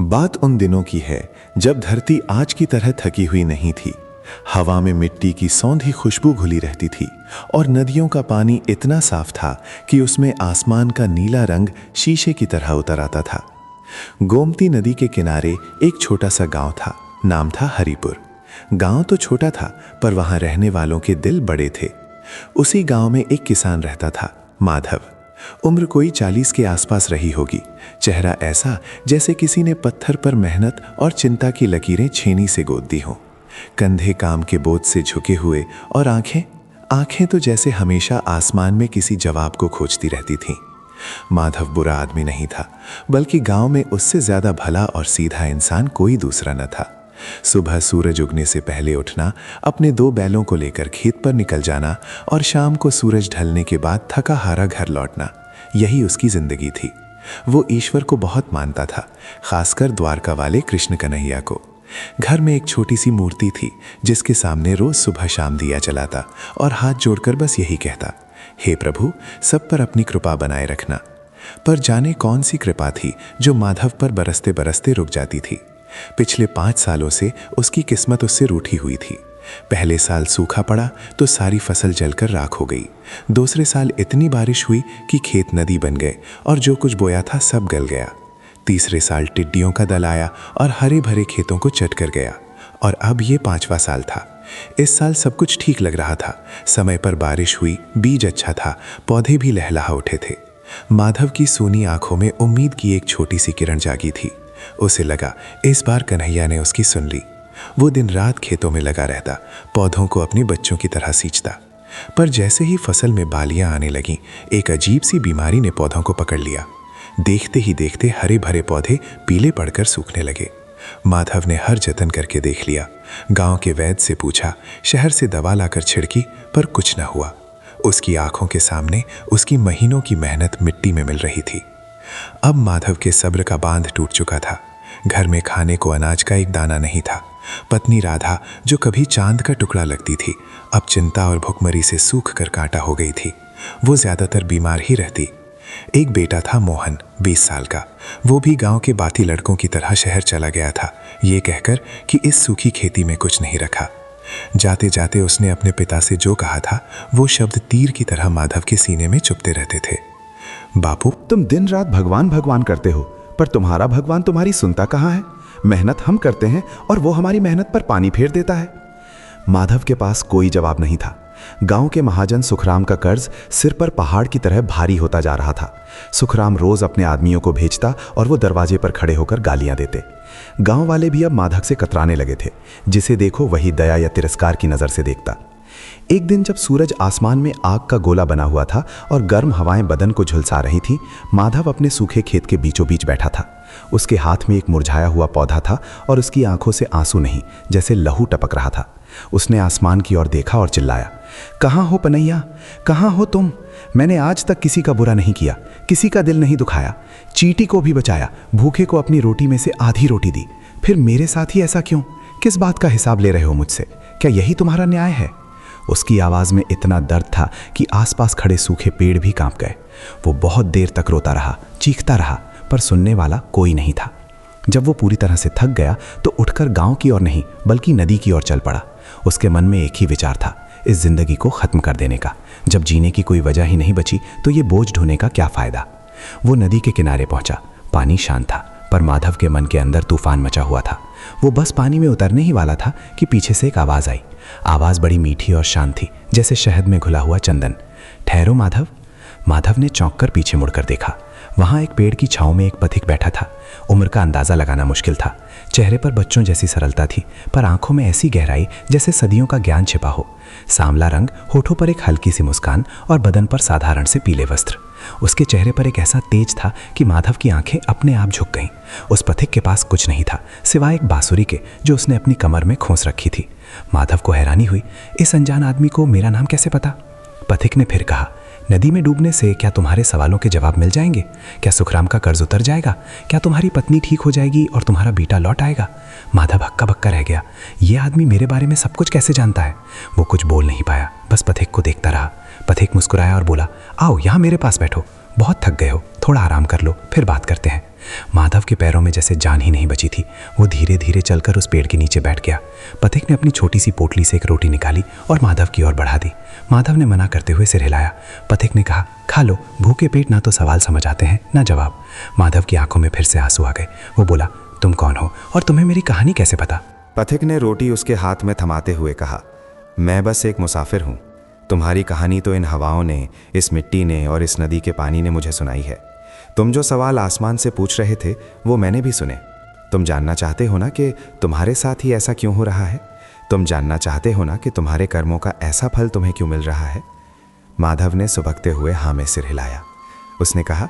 बात उन दिनों की है जब धरती आज की तरह थकी हुई नहीं थी। हवा में मिट्टी की सौंधी खुशबू घुली रहती थी और नदियों का पानी इतना साफ था कि उसमें आसमान का नीला रंग शीशे की तरह उतर आता था। गोमती नदी के किनारे एक छोटा सा गांव था। नाम था हरिपुर। गांव तो छोटा था पर वहां रहने वालों के दिल बड़े थे। उसी गांव में एक किसान रहता था, माधव। उम्र कोई 40 के आसपास रही होगी। चेहरा ऐसा जैसे किसी ने पत्थर पर मेहनत और चिंता की लकीरें छेनी से गोद दी हों। कंधे काम के बोझ से झुके हुए और आंखें तो जैसे हमेशा आसमान में किसी जवाब को खोजती रहती थीं। माधव बुरा आदमी नहीं था, बल्कि गांव में उससे ज्यादा भला और सीधा इंसान कोई दूसरा न था। सुबह सूरज उगने से पहले उठना, अपने 2 बैलों को लेकर खेत पर निकल जाना और शाम को सूरज ढलने के बाद थका हारा घर लौटना, यही उसकी जिंदगी थी। वो ईश्वर को बहुत मानता था, खासकर द्वारका वाले कृष्ण कन्हैया को। घर में एक छोटी सी मूर्ति थी जिसके सामने रोज सुबह शाम दिया जलाता और हाथ जोड़कर बस यही कहता, हे प्रभु, सब पर अपनी कृपा बनाए रखना। पर जाने कौन सी कृपा थी जो माधव पर बरसते बरसते रुक जाती थी। पिछले 5 सालों से उसकी किस्मत उससे रूठी हुई थी। पहले साल सूखा पड़ा तो सारी फसल जलकर राख हो गई। दूसरे साल इतनी बारिश हुई कि खेत नदी बन गए और जो कुछ बोया था सब गल गया। तीसरे साल टिड्डियों का दल आया और हरे भरे खेतों को चट कर गया। और अब ये 5वां साल था। इस साल सब कुछ ठीक लग रहा था। समय पर बारिश हुई, बीज अच्छा था, पौधे भी लहलहा उठे थे। माधव की सूनी आंखों में उम्मीद की एक छोटी सी किरण जागी थी। उसे लगा इस बार कन्हैया ने उसकी सुन ली। वो दिन रात खेतों में लगा रहता, पौधों को अपने बच्चों की तरह सींचता। पर जैसे ही फसल में बालियां आने लगीं, एक अजीब सी बीमारी ने पौधों को पकड़ लिया। देखते ही देखते हरे भरे पौधे पीले पड़कर सूखने लगे। माधव ने हर जतन करके देख लिया। गांव के वैद्य से पूछा, शहर से दवा लाकर छिड़की, पर कुछ न हुआ। उसकी आंखों के सामने उसकी महीनों की मेहनत मिट्टी में मिल रही थी। अब माधव के सब्र का बांध टूट चुका था। घर में खाने को अनाज का एक दाना नहीं था। पत्नी राधा, जो कभी चांद का टुकड़ा लगती थी, अब चिंता और भुखमरी से सूख कर कांटा हो गई थी। वो ज्यादातर बीमार ही रहती। एक बेटा था मोहन, 20 साल का। वो भी गांव के बाकी लड़कों की तरह शहर चला गया था, ये कहकर कि इस सूखी खेती में कुछ नहीं रखा। जाते जाते उसने अपने पिता से जो कहा था, वो शब्द तीर की तरह माधव के सीने में चुभते रहते थे। बापू, तुम दिन रात भगवान भगवान करते हो, पर तुम्हारा भगवान तुम्हारी सुनता कहाँ है? मेहनत हम करते हैं और वो हमारी मेहनत पर पानी फेर देता है। माधव के पास कोई जवाब नहीं था। गांव के महाजन सुखराम का कर्ज सिर पर पहाड़ की तरह भारी होता जा रहा था। सुखराम रोज अपने आदमियों को भेजता और वो दरवाजे पर खड़े होकर गालियां देते। गांव वाले भी अब माधव से कतराने लगे थे। जिसे देखो वही दया या तिरस्कार की नजर से देखता। एक दिन जब सूरज आसमान में आग का गोला बना हुआ था और गर्म हवाएं बदन को झुलसा रही थीं, माधव अपने सूखे खेत के बीचों बीच बैठा था। उसके हाथ में एक मुरझाया हुआ पौधा था और उसकी आंखों से आंसू नहीं, जैसे लहू टपक रहा था। उसने आसमान की ओर देखा और चिल्लाया, कहाँ हो पनैया, कहाँ हो तुम? मैंने आज तक किसी का बुरा नहीं किया, किसी का दिल नहीं दुखाया, चींटी को भी बचाया, भूखे को अपनी रोटी में से आधी रोटी दी। फिर मेरे साथ ही ऐसा क्यों? किस बात का हिसाब ले रहे हो मुझसे? क्या यही तुम्हारा न्याय है? उसकी आवाज में इतना दर्द था कि आसपास खड़े सूखे पेड़ भी कांप गए। वो बहुत देर तक रोता रहा, चीखता रहा, पर सुनने वाला कोई नहीं था। जब वो पूरी तरह से थक गया तो उठकर गांव की ओर नहीं बल्कि नदी की ओर चल पड़ा। उसके मन में एक ही विचार था, इस जिंदगी को खत्म कर देने का। जब जीने की कोई वजह ही नहीं बची तो ये बोझ ढोने का क्या फायदा। वो नदी के किनारे पहुंचा। पानी शांत था, पर माधव के मन के अंदर तूफान मचा हुआ था। वो बस पानी में उतरने ही वाला था कि पीछे से एक आवाज आई। आवाज बड़ी मीठी और शांत थी, जैसे शहद में घुला हुआ चंदन। ठहरो माधव। माधव ने चौंक कर पीछे मुड़कर देखा। वहां एक पेड़ की छांव में एक पथिक बैठा था। उम्र का अंदाजा लगाना मुश्किल था। चेहरे पर बच्चों जैसी सरलता थी, पर आंखों में ऐसी गहराई जैसे सदियों का ज्ञान छिपा हो। सांवला रंग, होठों पर एक हल्की सी मुस्कान और बदन पर साधारण से पीले वस्त्र। उसके चेहरे पर एक ऐसा तेज था कि माधव की आंखें अपने आप झुक गईं। उस पथिक के पास कुछ नहीं था सिवाय एक बांसुरी के, जो उसने अपनी कमर में खोस रखी थी। माधव को हैरानी हुई, इस अनजान आदमी को मेरा नाम कैसे पता? पथिक ने फिर कहा, नदी में डूबने से क्या तुम्हारे सवालों के जवाब मिल जाएंगे? क्या सुखराम का कर्ज उतर जाएगा? क्या तुम्हारी पत्नी ठीक हो जाएगी और तुम्हारा बेटा लौट आएगा? माधव हक्का बक्का रह गया। ये आदमी मेरे बारे में सब कुछ कैसे जानता है? वो कुछ बोल नहीं पाया, बस पथिक को देखता रहा। पथिक मुस्कुराया और बोला, आओ यहाँ मेरे पास बैठो, बहुत थक गए हो, थोड़ा आराम कर लो, फिर बात करते हैं। माधव के पैरों में जैसे जान ही नहीं बची थी। वो धीरे धीरे चलकर उस पेड़ के नीचे बैठ गया। पथिक ने अपनी छोटी सी पोटली से एक रोटी निकाली और माधव की ओर बढ़ा दी। माधव ने मना करते हुए सिर हिलाया। पथिक ने कहा, खा लो, भूखे पेट ना तो सवाल समझ आते हैं ना जवाब। माधव की आंखों में फिर से आंसू आ गए। वो बोला, तुम कौन हो और तुम्हें मेरी कहानी कैसे पता? पथिक ने रोटी उसके हाथ में थमाते हुए कहा, मैं बस एक मुसाफिर हूँ। तुम्हारी कहानी तो इन हवाओं ने, इस मिट्टी ने और इस नदी के पानी ने मुझे सुनाई है। तुम जो सवाल आसमान से पूछ रहे थे वो मैंने भी सुने। तुम जानना चाहते हो ना कि तुम्हारे साथ ही ऐसा क्यों हो रहा है? तुम जानना चाहते हो ना कि तुम्हारे कर्मों का ऐसा फल तुम्हें क्यों मिल रहा है? माधव ने सुबकते हुए हाँ में सिर हिलाया। उसने कहा,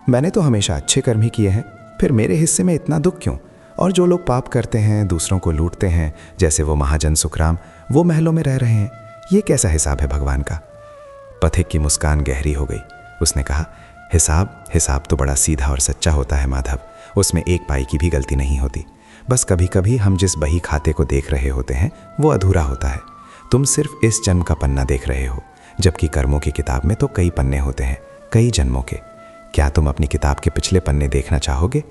मैंने तो हमेशा अच्छे कर्म ही किए हैं, फिर मेरे हिस्से में इतना दुख क्यों? और जो लोग पाप करते हैं, दूसरों को लूटते हैं, जैसे वो महाजन सुखराम, वो महलों में रह रहे हैं। ये कैसा हिसाब है भगवान का? पथिक की मुस्कान गहरी हो गई। उसने कहा, हिसाब तो बड़ा सीधा और सच्चा होता है माधव। उसमें एक पाई की भी गलती नहीं होती। बस कभी कभी हम जिस बही खाते को देख रहे होते हैं वो अधूरा होता है। तुम सिर्फ इस जन्म का पन्ना देख रहे हो, जबकि कर्मों की किताब में तो कई पन्ने होते हैं, कई जन्मों के। क्या तुम अपनी किताब के पिछले पन्ने देखना चाहोगे?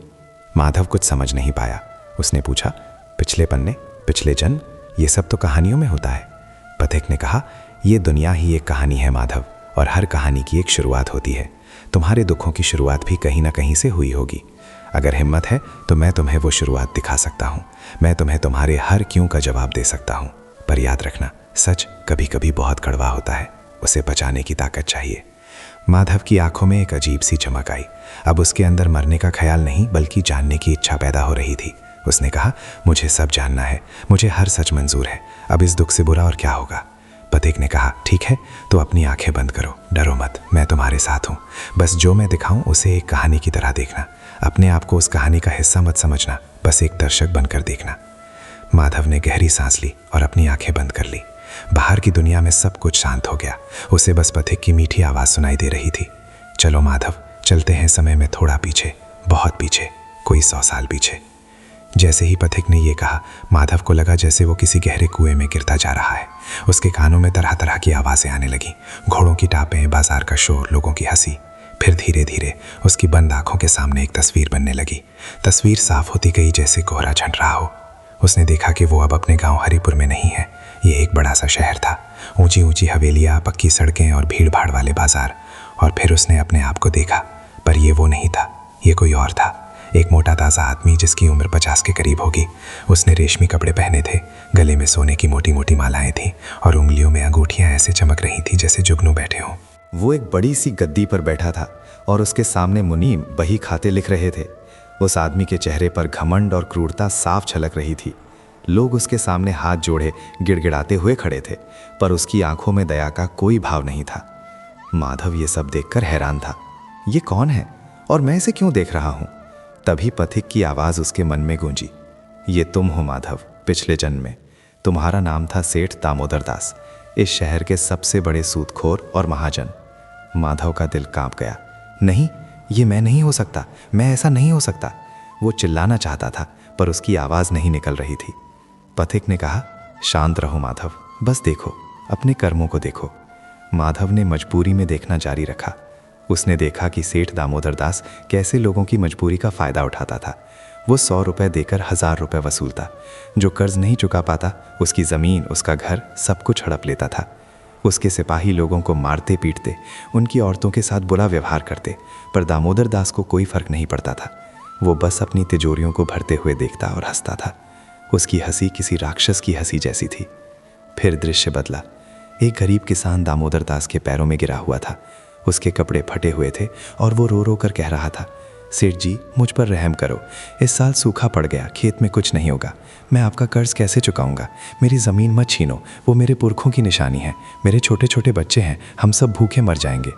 माधव कुछ समझ नहीं पाया। उसने पूछा, पिछले पन्ने, पिछले जन्म, ये सब तो कहानियों में होता है। पथिक ने कहा, ये दुनिया ही एक कहानी है माधव, और हर कहानी की एक शुरुआत होती है। तुम्हारे दुखों की शुरुआत भी कहीं ना कहीं से हुई होगी। अगर हिम्मत है तो मैं तुम्हें वो शुरुआत दिखा सकता हूँ। मैं तुम्हें तुम्हारे हर क्यों का जवाब दे सकता हूँ। पर याद रखना, सच कभी कभी बहुत कड़वा होता है, उसे बचाने की ताकत चाहिए। माधव की आंखों में एक अजीब सी चमक आई। अब उसके अंदर मरने का ख्याल नहीं बल्कि जानने की इच्छा पैदा हो रही थी। उसने कहा, मुझे सब जानना है, मुझे हर सच मंजूर है। अब इस दुख से बुरा और क्या होगा? पथिक ने कहा, ठीक है, तो अपनी आंखें बंद करो, डरो मत, मैं तुम्हारे साथ हूँ। बस जो मैं दिखाऊं उसे एक कहानी की तरह देखना। अपने आप को उस कहानी का हिस्सा मत समझना, बस एक दर्शक बनकर देखना। माधव ने गहरी सांस ली और अपनी आंखें बंद कर ली। बाहर की दुनिया में सब कुछ शांत हो गया। उसे बस पथिक की मीठी आवाज़ सुनाई दे रही थी। चलो माधव, चलते हैं समय में थोड़ा पीछे, बहुत पीछे, कोई 100 साल पीछे। जैसे ही पथिक ने ये कहा, माधव को लगा जैसे वो किसी गहरे कुएं में गिरता जा रहा है। उसके कानों में तरह तरह की आवाज़ें आने लगीं, घोड़ों की टापें, बाजार का शोर, लोगों की हंसी। फिर धीरे धीरे उसकी बंद आंखों के सामने एक तस्वीर बनने लगी। तस्वीर साफ होती गई जैसे कोहरा छंट रहा हो। उसने देखा कि वो अब अपने गांव हरिपुर में नहीं है। ये एक बड़ा सा शहर था, ऊंची ऊंची हवेलियाँ, पक्की सड़कें और भीड़ भाड़ वाले बाजार। और फिर उसने अपने आप को देखा, पर ये वो नहीं था, ये कोई और था। एक मोटा ताज़ा आदमी जिसकी उम्र 50 के करीब होगी। उसने रेशमी कपड़े पहने थे, गले में सोने की मोटी मोटी मालाएं थीं और उंगलियों में अंगूठियां ऐसे चमक रही थी जैसे जुगनू बैठे हों। वो एक बड़ी सी गद्दी पर बैठा था और उसके सामने मुनीम बही खाते लिख रहे थे। उस आदमी के चेहरे पर घमंड और क्रूरता साफ झलक रही थी। लोग उसके सामने हाथ जोड़े गिड़गिड़ाते हुए खड़े थे, पर उसकी आंखों में दया का कोई भाव नहीं था। माधव ये सब देखकर हैरान था। ये कौन है और मैं इसे क्यों देख रहा हूँ? तभी पथिक की आवाज़ उसके मन में गूंजी, ये तुम हो माधव, पिछले जन्म में। तुम्हारा नाम था सेठ दामोदर दास, इस शहर के सबसे बड़े सूदखोर और महाजन। माधव का दिल कांप गया। नहीं, ये मैं नहीं हो सकता, मैं ऐसा नहीं हो सकता। वो चिल्लाना चाहता था पर उसकी आवाज़ नहीं निकल रही थी। पथिक ने कहा, शांत रहो माधव, बस देखो, अपने कर्मों को देखो। माधव ने मजबूरी में देखना जारी रखा। उसने देखा कि सेठ दामोदर दास कैसे लोगों की मजबूरी का फ़ायदा उठाता था। वो 100 रुपये देकर 1000 रुपये वसूलता। जो कर्ज नहीं चुका पाता उसकी ज़मीन, उसका घर, सब कुछ हड़प लेता था। उसके सिपाही लोगों को मारते पीटते, उनकी औरतों के साथ बुरा व्यवहार करते, पर दामोदर दास को कोई फ़र्क नहीं पड़ता था। वो बस अपनी तिजोरियों को भरते हुए देखता और हंसता था। उसकी हंसी किसी राक्षस की हंसी जैसी थी। फिर दृश्य बदला। एक गरीब किसान दामोदर दास के पैरों में गिरा हुआ था। उसके कपड़े फटे हुए थे और वो रो रो कर कह रहा था, सेठ जी, मुझ पर रहम करो, इस साल सूखा पड़ गया, खेत में कुछ नहीं होगा, मैं आपका कर्ज कैसे चुकाऊंगा? मेरी ज़मीन मत छीनो, वो मेरे पुरखों की निशानी है, मेरे छोटे छोटे बच्चे हैं, हम सब भूखे मर जाएंगे।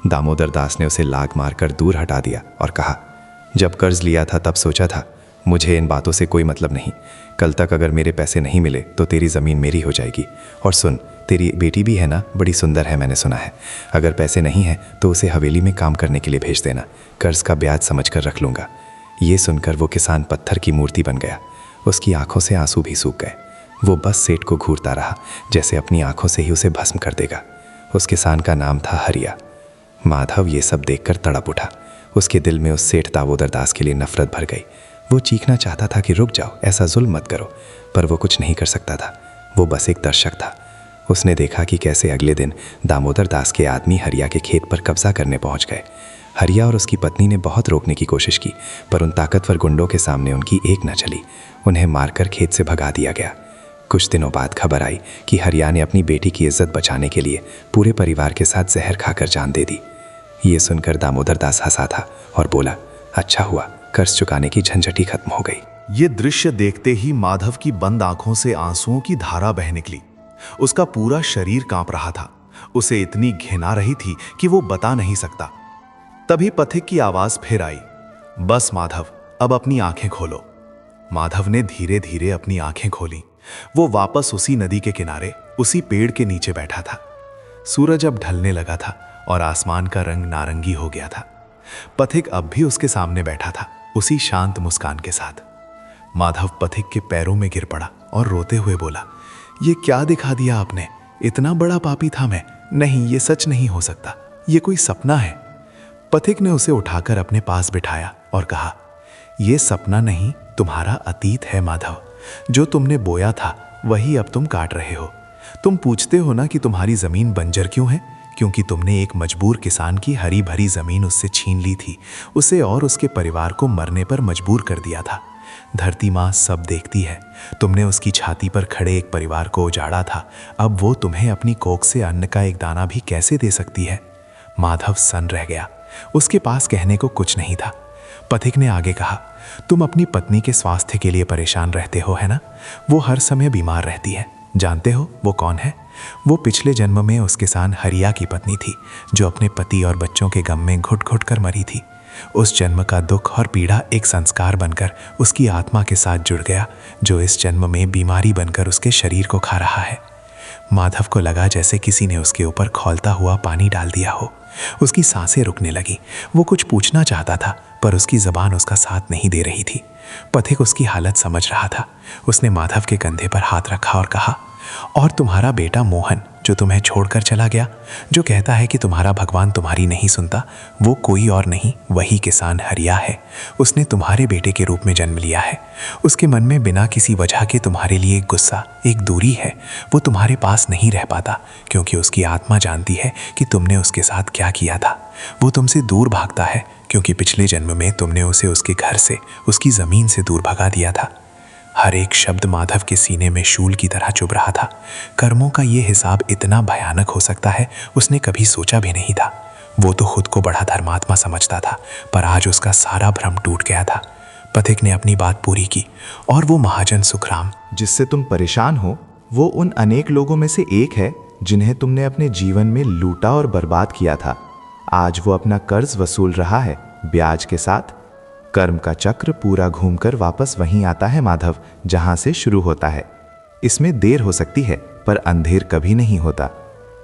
दामोदर दास ने उसे लाग मारकर दूर हटा दिया और कहा, जब कर्ज लिया था तब सोचा था, मुझे इन बातों से कोई मतलब नहीं। कल तक अगर मेरे पैसे नहीं मिले तो तेरी ज़मीन मेरी हो जाएगी। और सुन, तेरी बेटी भी है ना, बड़ी सुंदर है, मैंने सुना है। अगर पैसे नहीं हैं तो उसे हवेली में काम करने के लिए भेज देना, कर्ज का ब्याज समझ कर रख लूँगा। ये सुनकर वो किसान पत्थर की मूर्ति बन गया। उसकी आंखों से आंसू भी सूख गए। वो बस सेठ को घूरता रहा, जैसे अपनी आंखों से ही उसे भस्म कर देगा। उस किसान का नाम था हरिया। माधव ये सब देखकर तड़प उठा। उसके दिल में उस सेठ दामोदर दास के लिए नफरत भर गई। वो चीखना चाहता था कि रुक जाओ, ऐसा जुल्म मत करो, पर वो कुछ नहीं कर सकता था। वो बस एक दर्शक था। उसने देखा कि कैसे अगले दिन दामोदर दास के आदमी हरिया के खेत पर कब्जा करने पहुंच गए। हरिया और उसकी पत्नी ने बहुत रोकने की कोशिश की, पर उन ताकतवर गुंडों के सामने उनकी एक न चली। उन्हें मारकर खेत से भगा दिया गया। कुछ दिनों बाद खबर आई कि हरिया ने अपनी बेटी की इज्जत बचाने के लिए पूरे परिवार के साथ जहर खाकर जान दे दी। ये सुनकर दामोदर दास हंसा था और बोला, अच्छा हुआ, कर्ज चुकाने की झंझट ही खत्म हो गई। ये दृश्य देखते ही माधव की बंद आंखों से आंसुओं की धारा बह निकली। उसका पूरा शरीर कांप रहा था। उसे इतनी घिन आ रही थी कि वो बता नहीं सकता। तभी पथिक की आवाज फिर आई, बस माधव, अब अपनी आंखें खोलो। माधव ने धीरे धीरे अपनी आंखें खोली। वो वापस उसी नदी के किनारे, उसी पेड़ के नीचे बैठा था। सूरज अब ढलने लगा था और आसमान का रंग नारंगी हो गया था। पथिक अब भी उसके सामने बैठा था, उसी शांत मुस्कान के साथ। माधव पथिक के पैरों में गिर पड़ा और रोते हुए बोला, ये क्या दिखा दिया आपने? इतना बड़ा पापी था मैं? नहीं, ये सच नहीं हो सकता, ये कोई सपना है। पथिक ने उसे उठाकर अपने पास बिठाया और कहा, ये सपना नहीं, तुम्हारा अतीत है माधव। जो तुमने बोया था वही अब तुम काट रहे हो। तुम पूछते हो ना कि तुम्हारी जमीन बंजर क्यों है? क्योंकि तुमने एक मजबूर किसान की हरी भरी जमीन उससे छीन ली थी, उसे और उसके परिवार को मरने पर मजबूर कर दिया था। धरती माँ सब देखती है। तुमने उसकी छाती पर खड़े एक परिवार को उजाड़ा था, अब वो तुम्हें अपनी कोख से अन्न का एक दाना भी कैसे दे सकती है? माधव सन्न रह गया। उसके पास कहने को कुछ नहीं था। पथिक ने आगे कहा, तुम अपनी पत्नी के स्वास्थ्य के लिए परेशान रहते हो, है ना? वो हर समय बीमार रहती है। जानते हो वो कौन है? वो पिछले जन्म में उस किसान हरिया की पत्नी थी, जो अपने पति और बच्चों के गम में घुट घुट कर मरी थी। उस जन्म का दुख और पीड़ा एक संस्कार बनकर उसकी आत्मा के साथ जुड़ गया, जो इस जन्म में बीमारी बनकर उसके शरीर को खा रहा है। माधव को लगा जैसे किसी ने उसके ऊपर खौलता हुआ पानी डाल दिया हो। उसकी सांसें रुकने लगी। वो कुछ पूछना चाहता था, पर उसकी जबान उसका साथ नहीं दे रही थी। पथिक उसकी हालत समझ रहा था। उसने माधव के कंधे पर हाथ रखा और कहा, और तुम्हारा बेटा मोहन जो तुम्हें छोड़कर चला गया, जो कहता है कि तुम्हारा भगवान तुम्हारी नहीं सुनता, वो कोई और नहीं, वही किसान हरिया है। उसने तुम्हारे बेटे के रूप में जन्म लिया है। उसके मन में बिना किसी वजह के तुम्हारे लिए एक गुस्सा, एक दूरी है। वो तुम्हारे पास नहीं रह पाता, क्योंकि उसकी आत्मा जानती है कि तुमने उसके साथ क्या किया था। वो तुमसे दूर भागता है, क्योंकि पिछले जन्म में तुमने उसे उसके घर से, उसकी ज़मीन से दूर भगा दिया था। हर एक शब्द माधव के सीने में शूल की तरह चुभ रहा था। कर्मों का ये हिसाब इतना भयानक हो सकता है, उसने कभी सोचा भी नहीं था। वो तो खुद को बड़ा धर्मात्मा समझता था, पर आज उसका सारा भ्रम टूट गया था। पथिक ने अपनी बात पूरी की, और वो महाजन सुखराम जिससे तुम परेशान हो, वो उन अनेक लोगों में से एक है जिन्हें तुमने अपने जीवन में लूटा और बर्बाद किया था। आज वो अपना कर्ज वसूल रहा है, ब्याज के साथ। कर्म का चक्र पूरा घूमकर वापस वहीं आता है माधव, जहां से शुरू होता है। इसमें देर हो सकती है, पर अंधेर कभी नहीं होता।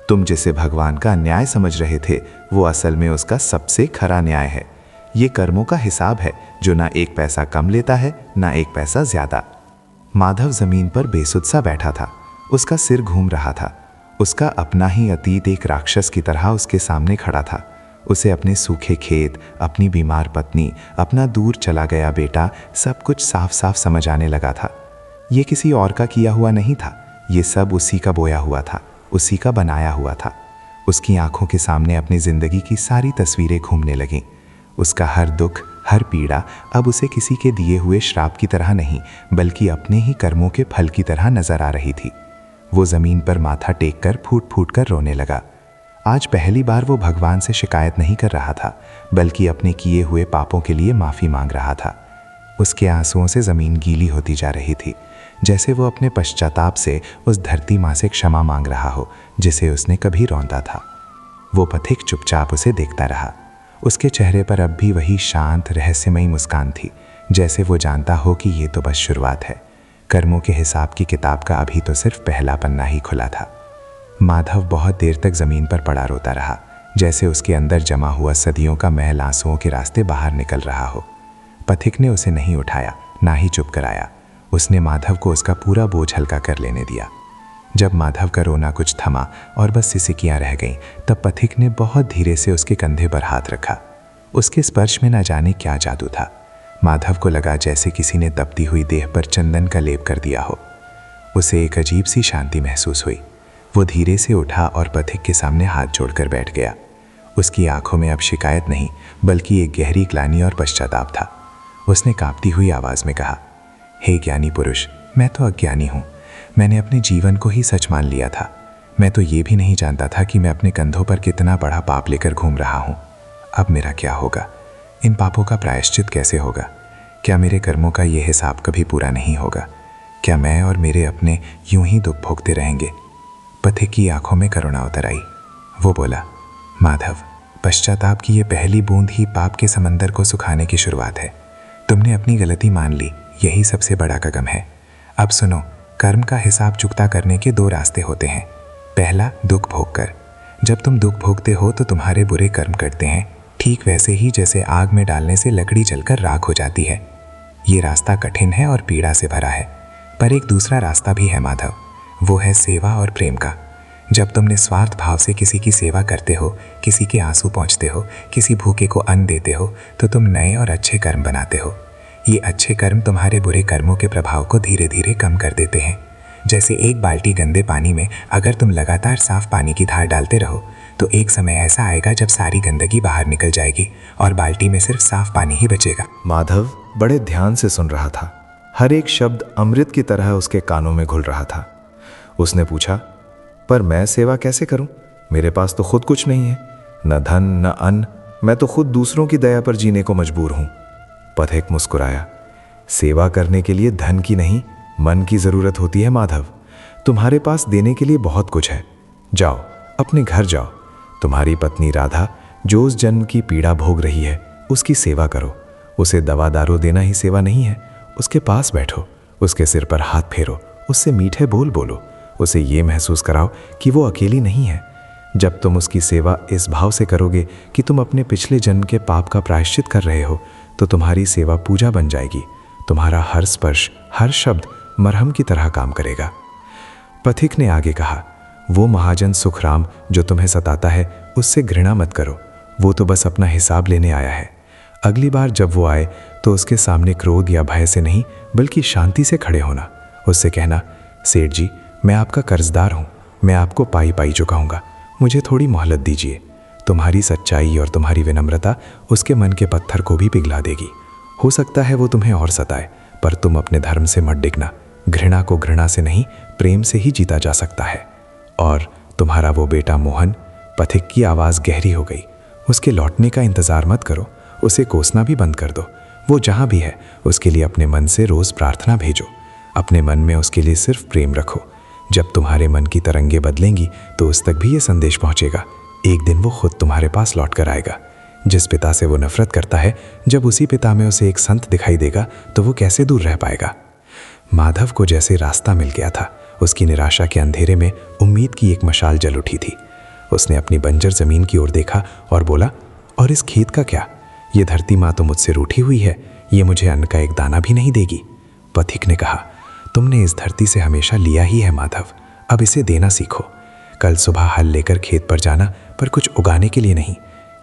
तुम जिसे भगवान का न्याय समझ रहे थे, वो असल में उसका सबसे खरा न्याय है। ये कर्मों का हिसाब है, जो ना एक पैसा कम लेता है, ना एक पैसा ज्यादा। माधव जमीन पर बेसुध सा बैठा था। उसका सिर घूम रहा था। उसका अपना ही अतीत एक राक्षस की तरह उसके सामने खड़ा था। उसे अपने सूखे खेत, अपनी बीमार पत्नी, अपना दूर चला गया बेटा, सब कुछ साफ साफ समझ आने लगा था। ये किसी और का किया हुआ नहीं था, ये सब उसी का बोया हुआ था, उसी का बनाया हुआ था। उसकी आंखों के सामने अपनी जिंदगी की सारी तस्वीरें घूमने लगीं। उसका हर दुख, हर पीड़ा अब उसे किसी के दिए हुए श्राप की तरह नहीं, बल्कि अपने ही कर्मों के फल की तरह नजर आ रही थी। वो जमीन पर माथा टेक कर फूट फूट कर रोने लगा। आज पहली बार वो भगवान से शिकायत नहीं कर रहा था, बल्कि अपने किए हुए पापों के लिए माफ़ी मांग रहा था। उसके आंसुओं से ज़मीन गीली होती जा रही थी, जैसे वो अपने पश्चाताप से उस धरती माँ से क्षमा मांग रहा हो, जिसे उसने कभी रौंदा था। वो पथिक चुपचाप उसे देखता रहा। उसके चेहरे पर अब भी वही शांत रहस्यमयी मुस्कान थी, जैसे वो जानता हो कि ये तो बस शुरुआत है। कर्मों के हिसाब की किताब का अभी तो सिर्फ पहला पन्ना ही खुला था। माधव बहुत देर तक जमीन पर पड़ा रोता रहा, जैसे उसके अंदर जमा हुआ सदियों का महल आंसुओं के रास्ते बाहर निकल रहा हो। पथिक ने उसे नहीं उठाया, ना ही चुप कराया। उसने माधव को उसका पूरा बोझ हल्का कर लेने दिया। जब माधव का रोना कुछ थमा और बस सिसकियां रह गईं, तब पथिक ने बहुत धीरे से उसके कंधे पर हाथ रखा। उसके स्पर्श में न जाने क्या जादू था। माधव को लगा जैसे किसी ने तपती हुई देह पर चंदन का लेप कर दिया हो। उसे एक अजीब सी शांति महसूस हुई। वो धीरे से उठा और पथिक के सामने हाथ जोड़कर बैठ गया। उसकी आंखों में अब शिकायत नहीं बल्कि एक गहरी ग्लानि और पश्चाताप था। उसने कांपती हुई आवाज़ में कहा, हे ज्ञानी पुरुष, मैं तो अज्ञानी हूँ। मैंने अपने जीवन को ही सच मान लिया था। मैं तो ये भी नहीं जानता था कि मैं अपने कंधों पर कितना बड़ा पाप लेकर घूम रहा हूँ। अब मेरा क्या होगा? इन पापों का प्रायश्चित कैसे होगा? क्या मेरे कर्मों का ये हिसाब कभी पूरा नहीं होगा? क्या मैं और मेरे अपने यूं ही दुख भोगते रहेंगे? पथिक की आंखों में करुणा उतर आई। वो बोला, माधव, पश्चाताप की ये पहली बूंद ही पाप के समंदर को सुखाने की शुरुआत है। तुमने अपनी गलती मान ली, यही सबसे बड़ा कदम है। अब सुनो, कर्म का हिसाब चुकता करने के 2 रास्ते होते हैं। पहला, दुख भोग कर। जब तुम दुख भोगते हो तो तुम्हारे बुरे कर्म करते हैं, ठीक वैसे ही जैसे आग में डालने से लकड़ी जलकर राख हो जाती है। ये रास्ता कठिन है और पीड़ा से भरा है, पर एक दूसरा रास्ता भी है माधव। वो है सेवा और प्रेम का। जब तुम निस्वार्थ भाव से किसी की सेवा करते हो, किसी के आंसू पोंछते हो, किसी भूखे को अन्न देते हो, तो तुम नए और अच्छे कर्म बनाते हो। ये अच्छे कर्म तुम्हारे बुरे कर्मों के प्रभाव को धीरे धीरे कम कर देते हैं। जैसे एक बाल्टी गंदे पानी में अगर तुम लगातार साफ पानी की धार डालते रहो तो एक समय ऐसा आएगा जब सारी गंदगी बाहर निकल जाएगी और बाल्टी में सिर्फ साफ पानी ही बचेगा। माधव बड़े ध्यान से सुन रहा था। हर एक शब्द अमृत की तरह उसके कानों में घुल रहा था। उसने पूछा, पर मैं सेवा कैसे करूं? मेरे पास तो खुद कुछ नहीं है, न धन न अन्न। मैं तो खुद दूसरों की दया पर जीने को मजबूर हूं। पथिक मुस्कुराया। सेवा करने के लिए धन की नहीं, मन की जरूरत होती है माधव। तुम्हारे पास देने के लिए बहुत कुछ है। जाओ, अपने घर जाओ। तुम्हारी पत्नी राधा जो उस जन्म की पीड़ा भोग रही है, उसकी सेवा करो। उसे दवा दारू देना ही सेवा नहीं है। उसके पास बैठो, उसके सिर पर हाथ फेरो, उससे मीठे बोल बोलो, उसे ये महसूस कराओ कि वो अकेली नहीं है। जब तुम उसकी सेवा इस भाव से करोगे कि तुम अपने पिछले जन्म के पाप का प्रायश्चित कर रहे हो, तो तुम्हारी सेवा पूजा बन जाएगी। तुम्हारा हर स्पर्श, हर शब्द मरहम की तरह काम करेगा। पथिक ने आगे कहा, वो महाजन सुखराम जो तुम्हें सताता है, उससे घृणा मत करो। वो तो बस अपना हिसाब लेने आया है। अगली बार जब वो आए तो उसके सामने क्रोध या भय से नहीं बल्कि शांति से खड़े होना। उससे कहना, सेठ जी, मैं आपका कर्जदार हूँ, मैं आपको पाई पाई चुकाऊंगा, मुझे थोड़ी मोहलत दीजिए। तुम्हारी सच्चाई और तुम्हारी विनम्रता उसके मन के पत्थर को भी पिघला देगी। हो सकता है वो तुम्हें और सताए, पर तुम अपने धर्म से मत डिगना। घृणा को घृणा से नहीं, प्रेम से ही जीता जा सकता है। और तुम्हारा वो बेटा मोहन। पथिक की आवाज़ गहरी हो गई। उसके लौटने का इंतज़ार मत करो, उसे कोसना भी बंद कर दो। वो जहाँ भी है उसके लिए अपने मन से रोज़ प्रार्थना भेजो। अपने मन में उसके लिए सिर्फ प्रेम रखो। जब तुम्हारे मन की तरंगे बदलेंगी तो उस तक भी ये संदेश पहुँचेगा। एक दिन वो खुद तुम्हारे पास लौट कर आएगा। जिस पिता से वो नफरत करता है, जब उसी पिता में उसे एक संत दिखाई देगा तो वो कैसे दूर रह पाएगा? माधव को जैसे रास्ता मिल गया था। उसकी निराशा के अंधेरे में उम्मीद की एक मशाल जल उठी थी। उसने अपनी बंजर जमीन की ओर देखा और बोला, और इस खेत का क्या? ये धरती माँ तो मुझसे रूठी हुई है, ये मुझे अन्न का एक दाना भी नहीं देगी। पथिक ने कहा, तुमने इस धरती से हमेशा लिया ही है माधव, अब इसे देना सीखो। कल सुबह हल लेकर खेत पर जाना, पर कुछ उगाने के लिए नहीं।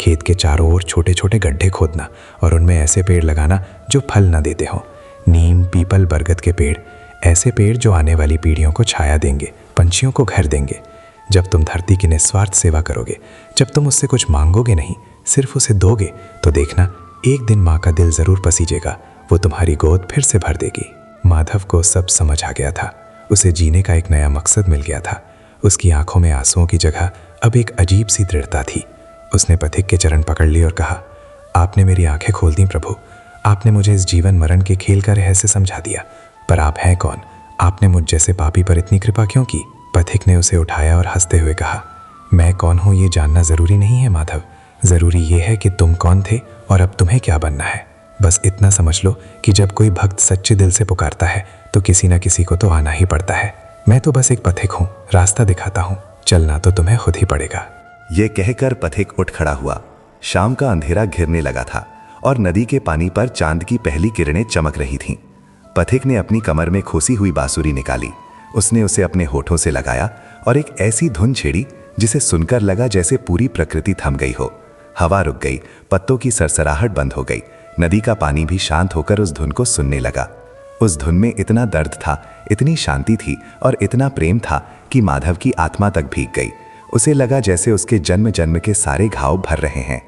खेत के चारों ओर छोटे छोटे गड्ढे खोदना और उनमें ऐसे पेड़ लगाना जो फल न देते हों। नीम, पीपल, बरगद के पेड़, ऐसे पेड़ जो आने वाली पीढ़ियों को छाया देंगे, पंछियों को घर देंगे। जब तुम धरती की निस्वार्थ सेवा करोगे, जब तुम उससे कुछ मांगोगे नहीं, सिर्फ उसे दोगे, तो देखना एक दिन माँ का दिल जरूर पसीजेगा। वो तुम्हारी गोद फिर से भर देगी। माधव को सब समझ आ गया था। उसे जीने का एक नया मकसद मिल गया था। उसकी आंखों में आंसुओं की जगह अब एक अजीब सी दृढ़ता थी। उसने पथिक के चरण पकड़ लिए और कहा, आपने मेरी आंखें खोल दी प्रभु। आपने मुझे इस जीवन मरण के खेल का रहस्य समझा दिया। पर आप हैं कौन? आपने मुझ जैसे पापी पर इतनी कृपा क्यों की? पथिक ने उसे उठाया और हंसते हुए कहा, मैं कौन हूँ ये जानना जरूरी नहीं है माधव। जरूरी ये है कि तुम कौन थे और अब तुम्हें क्या बनना है। बस इतना समझ लो कि जब कोई भक्त सच्चे दिल से पुकारता है तो किसी न किसी को तो आना ही पड़ता है। मैं तो बस एक पथिक हूँ, रास्ता दिखाता हूँ, चलना तो तुम्हें खुद ही पड़ेगा। ये कहकर पथिक उठ खड़ा हुआ। शाम का अंधेरा घिरने लगा था और नदी के पानी पर चांद की पहली किरणें चमक रही थीं। पथिक ने अपनी कमर में खोसी हुई बांसुरी निकाली। उसने उसे अपने होठों से लगाया और एक ऐसी धुन छेड़ी जिसे सुनकर लगा जैसे पूरी प्रकृति थम गई हो। हवा रुक गई, पत्तों की सरसराहट बंद हो गई। नदी का पानी भी शांत होकर उस धुन को सुनने लगा। उस धुन में इतना दर्द था, इतनी शांति थी और इतना प्रेम था कि माधव की आत्मा तक भीग गई। उसे लगा जैसे उसके जन्म जन्म के सारे घाव भर रहे हैं।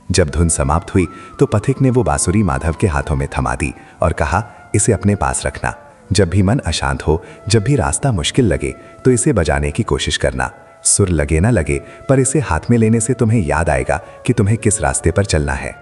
जब धुन समाप्त हुई तो पथिक ने वो बांसुरी माधव के हाथों में थमा दी और कहा, इसे अपने पास रखना। जब भी मन अशांत हो, जब भी रास्ता मुश्किल लगे तो इसे बजाने की कोशिश करना। सुर लगे ना लगे, पर इसे हाथ में लेने से तुम्हें याद आएगा कि तुम्हें किस रास्ते पर चलना है।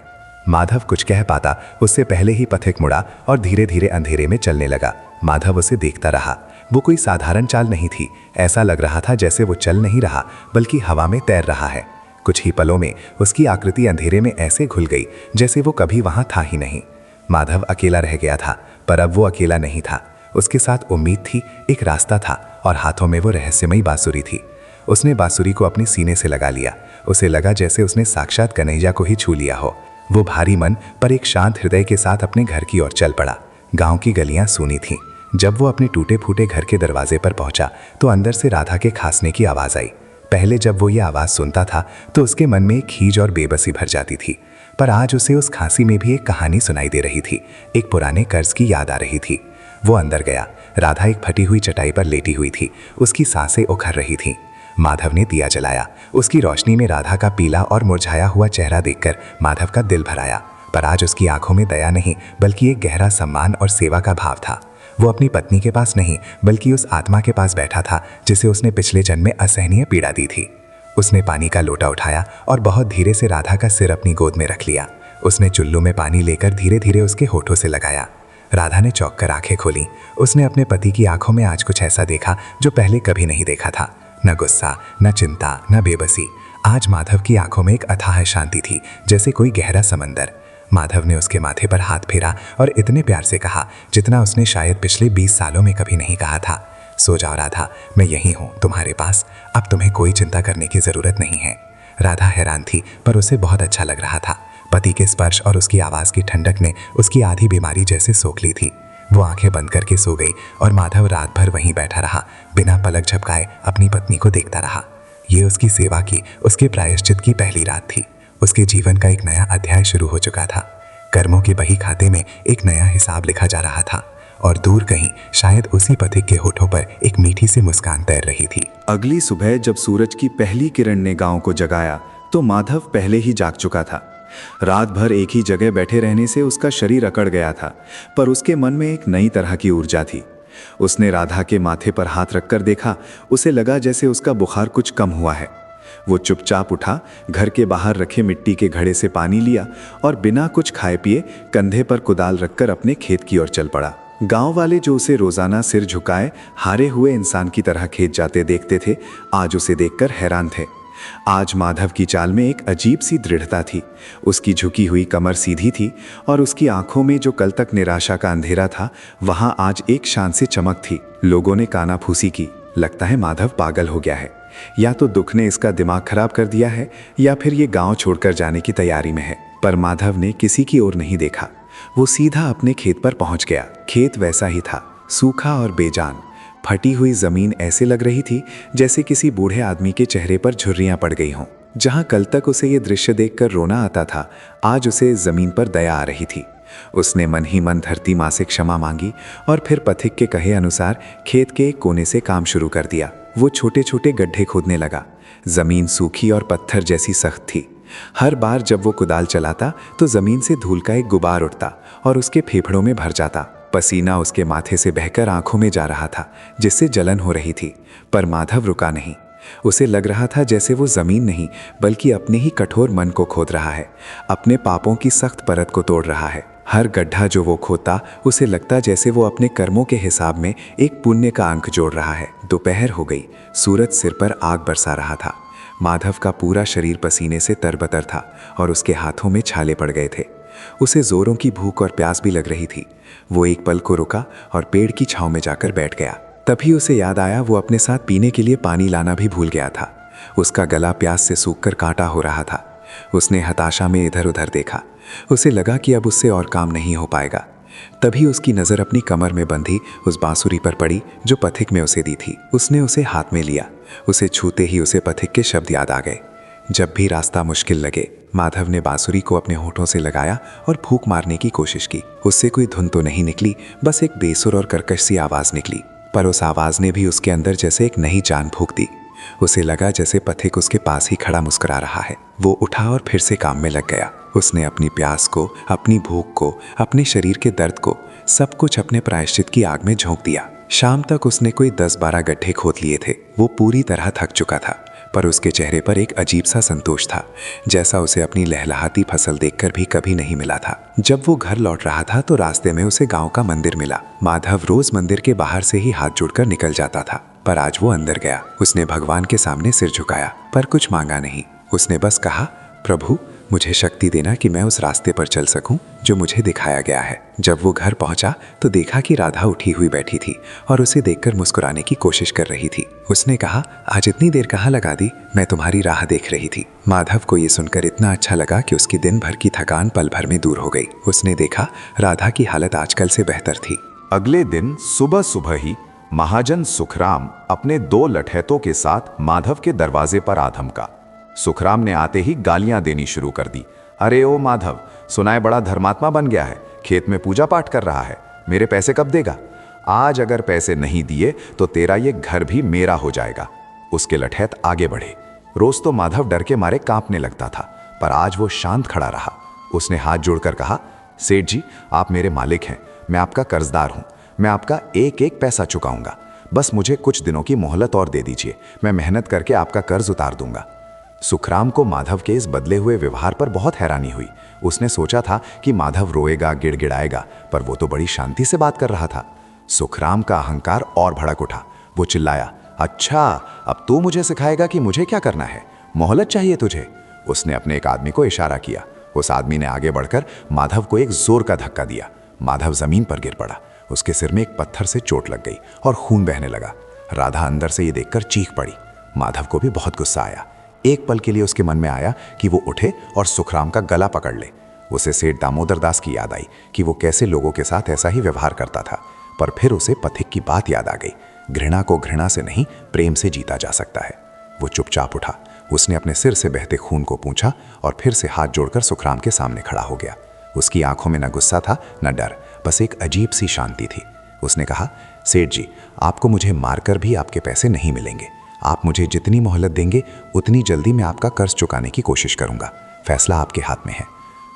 माधव कुछ कह पाता उससे पहले ही पथिक मुड़ा और धीरे धीरे अंधेरे में चलने लगा। माधव उसे देखता रहा। वो कोई साधारण चाल नहीं थी। ऐसा लग रहा था जैसे वो चल नहीं रहा बल्कि हवा में तैर रहा है। कुछ ही पलों में उसकी आकृति अंधेरे में ऐसे घुल गई जैसे वो कभी वहां था ही नहीं। माधव अकेला रह गया था, पर अब वो अकेला नहीं था। उसके साथ उम्मीद थी, एक रास्ता था और हाथों में वो रहस्यमयी बांसुरी थी। उसने बांसुरी को अपने सीने से लगा लिया। उसे लगा जैसे उसने साक्षात कन्हैया को ही छू लिया हो। वो भारी मन पर एक शांत हृदय के साथ अपने घर की ओर चल पड़ा। गांव की गलियां सूनी थीं। जब वो अपने टूटे फूटे घर के दरवाजे पर पहुंचा तो अंदर से राधा के खांसने की आवाज आई। पहले जब वो ये आवाज सुनता था तो उसके मन में एक खीज और बेबसी भर जाती थी, पर आज उसे उस खांसी में भी एक कहानी सुनाई दे रही थी। एक पुराने कर्ज की याद आ रही थी। वो अंदर गया। राधा एक फटी हुई चटाई पर लेटी हुई थी। उसकी सांसें उखड़ रही थीं। माधव ने दिया जलाया। उसकी रोशनी में राधा का पीला और मुरझाया हुआ चेहरा देखकर माधव का दिल भर आया, पर आज उसकी आंखों में दया नहीं बल्कि एक गहरा सम्मान और सेवा का भाव था। वो अपनी पत्नी के पास नहीं बल्कि उस आत्मा के पास बैठा था जिसे उसने पिछले जन्म में असहनीय पीड़ा दी थी। उसने पानी का लोटा उठाया और बहुत धीरे से राधा का सिर अपनी गोद में रख लिया। उसने चुल्लू में पानी लेकर धीरे धीरे उसके होठों से लगाया। राधा ने चौंक कर आंखें खोली। उसने अपने पति की आंखों में आज कुछ ऐसा देखा जो पहले कभी नहीं देखा था। न गुस्सा, न चिंता, न बेबसी। आज माधव की आंखों में एक अथाह शांति थी, जैसे कोई गहरा समंदर। माधव ने उसके माथे पर हाथ फेरा और इतने प्यार से कहा जितना उसने शायद पिछले 20 सालों में कभी नहीं कहा था। सो जाओ राधा, मैं यहीं हूँ तुम्हारे पास। अब तुम्हें कोई चिंता करने की जरूरत नहीं है। राधा हैरान थी, पर उसे बहुत अच्छा लग रहा था। पति के स्पर्श और उसकी आवाज की ठंडक ने उसकी आधी बीमारी जैसे सोख ली थी। वो आंखें बंद करके सो गई और माधव रात भर वहीं बैठा रहा, बिना पलक झपकाए अपनी पत्नी को देखता रहा। ये उसकी सेवा की, उसके प्रायश्चित की पहली रात थी। उसके जीवन का एक नया अध्याय शुरू हो चुका था। कर्मों के बही खाते में एक नया हिसाब लिखा जा रहा था और दूर कहीं शायद उसी पथिक के होठों पर एक मीठी सी मुस्कान तैर रही थी। अगली सुबह जब सूरज की पहली किरण ने गांव को जगाया तो माधव पहले ही जाग चुका था। रात भर एक ही जगह बैठे रहने से उसका शरीर अकड़ गया था, पर उसके मन में एक नई तरह की ऊर्जा थी। उसने राधा के माथे पर हाथ रखकर देखा। उसे लगा जैसे उसका बुखार कुछ कम हुआ है। वो चुपचाप उठा, घर के बाहर रखे मिट्टी के घड़े से पानी लिया और बिना कुछ खाए पिए कंधे पर कुदाल रखकर अपने खेत की ओर चल पड़ा। गांव वाले जो उसे रोजाना सिर झुकाए हारे हुए इंसान की तरह खेत जाते देखते थे, आज उसे देखकर हैरान थे। आज माधव की चाल में एक अजीब सी दृढ़ता थी। उसकी झुकी हुई कमर सीधी थी और उसकी आंखों में जो कल तक निराशा का अंधेरा था, वहां आज एक शांत सी चमक थी। लोगों ने कानाफूसी की, लगता है माधव पागल हो गया है। या तो दुख ने इसका दिमाग खराब कर दिया है या फिर ये गांव छोड़कर जाने की तैयारी में है। पर माधव ने किसी की ओर नहीं देखा। वो सीधा अपने खेत पर पहुंच गया। खेत वैसा ही था, सूखा और बेजान। फटी हुई जमीन ऐसे लग रही थी जैसे किसी बूढ़े आदमी के चेहरे पर झुर्रियां पड़ गई हों। जहां कल तक उसे ये दृश्य देखकर रोना आता था, आज उसे इस जमीन पर दया आ रही थी। उसने मन ही मन धरती माँ से क्षमा मांगी और फिर पथिक के कहे अनुसार खेत के एक कोने से काम शुरू कर दिया। वो छोटे छोटे गड्ढे खोदने लगा। जमीन सूखी और पत्थर जैसी सख्त थी। हर बार जब वो कुदाल चलाता तो जमीन से धूल का एक गुबार उठता और उसके फेफड़ों में भर जाता। पसीना उसके माथे से बहकर आंखों में जा रहा था, जिससे जलन हो रही थी। पर माधव रुका नहीं। उसे लग रहा था जैसे वो जमीन नहीं बल्कि अपने ही कठोर मन को खोद रहा है, अपने पापों की सख्त परत को तोड़ रहा है। हर गड्ढा जो वो खोदता, उसे लगता जैसे वो अपने कर्मों के हिसाब में एक पुण्य का अंक जोड़ रहा है। दोपहर हो गई। सूरज सिर पर आग बरसा रहा था। माधव का पूरा शरीर पसीने से तरबतर था और उसके हाथों में छाले पड़ गए थे। उसे जोरों की भूख और प्यास भी लग रही थी। वो एक पल को रुका और पेड़ की छांव में जाकर बैठ गया। तभी उसे याद आया वो अपने साथ पीने के लिए पानी लाना भी भूल गया था। उसका गला प्यास से सूखकर कांटा हो रहा था। उसने हताशा में इधर उधर देखा। उसे लगा कि अब उससे और काम नहीं हो पाएगा। तभी उसकी नज़र अपनी कमर में बंधी उस बांसुरी पर पड़ी जो पथिक में उसे दी थी। उसने उसे हाथ में लिया। उसे छूते ही उसे पथिक के शब्द याद आ गए। जब भी रास्ता मुश्किल लगे, माधव ने बांसुरी को अपने होठों से लगाया और फूंक मारने की कोशिश की। उससे कोई धुन तो नहीं निकली, बस एक बेसुर और कर्कश सी आवाज निकली। पर उस आवाज ने भी उसके अंदर जैसे एक नई जान फूंक दी। उसे लगा जैसे पथिक उसके पास ही खड़ा मुस्कुरा रहा है। वो उठा और फिर से काम में लग गया। उसने अपनी प्यास को, अपनी भूख को, अपने शरीर के दर्द को, सब कुछ अपने प्रायश्चित की आग में झोंक दिया। शाम तक उसने कोई 10-12 गड्ढे खोद लिए थे। वो पूरी तरह थक चुका था, पर उसके चेहरे पर एक अजीब सा संतोष था, जैसा उसे अपनी लहलहाती फसल देखकर भी कभी नहीं मिला था। जब वो घर लौट रहा था तो रास्ते में उसे गांव का मंदिर मिला। माधव रोज मंदिर के बाहर से ही हाथ जोड़कर निकल जाता था, पर आज वो अंदर गया। उसने भगवान के सामने सिर झुकाया, पर कुछ मांगा नहीं। उसने बस कहा, प्रभु मुझे शक्ति देना कि मैं उस रास्ते पर चल सकूं जो मुझे दिखाया गया है। जब वो घर पहुंचा तो देखा कि राधा उठी हुई बैठी थी और उसे देखकर मुस्कुराने की कोशिश कर रही थी। उसने कहा, आज इतनी देर कहाँ लगा दी, मैं तुम्हारी राह देख रही थी। माधव को ये सुनकर इतना अच्छा लगा कि उसकी दिन भर की थकान पल भर में दूर हो गई। उसने देखा राधा की हालत आजकल से बेहतर थी। अगले दिन सुबह सुबह ही महाजन सुखराम अपने 2 लठैतों के साथ माधव के दरवाजे पर आ धमका। सुखराम ने आते ही गालियां देनी शुरू कर दी। अरे ओ माधव, सुनाए बड़ा धर्मात्मा बन गया है, खेत में पूजा पाठ कर रहा है, मेरे पैसे कब देगा? आज अगर पैसे नहीं दिए तो तेरा ये घर भी मेरा हो जाएगा। उसके लठैत आगे बढ़े। रोज तो माधव डर के मारे कांपने लगता था, पर आज वो शांत खड़ा रहा। उसने हाथ जोड़कर कहा, सेठ जी आप मेरे मालिक हैं, मैं आपका कर्जदार हूं, मैं आपका एक एक पैसा चुकाऊंगा। बस मुझे कुछ दिनों की मोहलत और दे दीजिए, मैं मेहनत करके आपका कर्ज उतार दूंगा। सुखराम को माधव के इस बदले हुए व्यवहार पर बहुत हैरानी हुई। उसने सोचा था कि माधव रोएगा, गिड़गिड़ाएगा, पर वो तो बड़ी शांति से बात कर रहा था। सुखराम का अहंकार और भड़क उठा। वो चिल्लाया, अच्छा अब तू मुझे सिखाएगा कि मुझे क्या करना है? मोहलत चाहिए तुझे? उसने अपने एक आदमी को इशारा किया। उस आदमी ने आगे बढ़कर माधव को एक जोर का धक्का दिया। माधव जमीन पर गिर पड़ा। उसके सिर में एक पत्थर से चोट लग गई और खून बहने लगा। राधा अंदर से ये देखकर चीख पड़ी। माधव को भी बहुत गुस्सा आया। एक पल के लिए उसके मन में आया कि वो उठे और सुखराम का गला पकड़ ले। उसे सेठ दामोदर दास की याद आई कि वो कैसे लोगों के साथ ऐसा ही व्यवहार करता था। पर फिर उसे पथिक की बात याद आ गई, घृणा को घृणा से नहीं प्रेम से जीता जा सकता है। वो चुपचाप उठा। उसने अपने सिर से बहते खून को पूंछा और फिर से हाथ जोड़कर सुखराम के सामने खड़ा हो गया। उसकी आंखों में न गुस्सा था न डर, बस एक अजीब सी शांति थी। उसने कहा, सेठ जी आपको मुझे मारकर भी आपके पैसे नहीं मिलेंगे। आप मुझे जितनी मोहलत देंगे उतनी जल्दी मैं आपका कर्ज चुकाने की कोशिश करूंगा। फैसला आपके हाथ में है।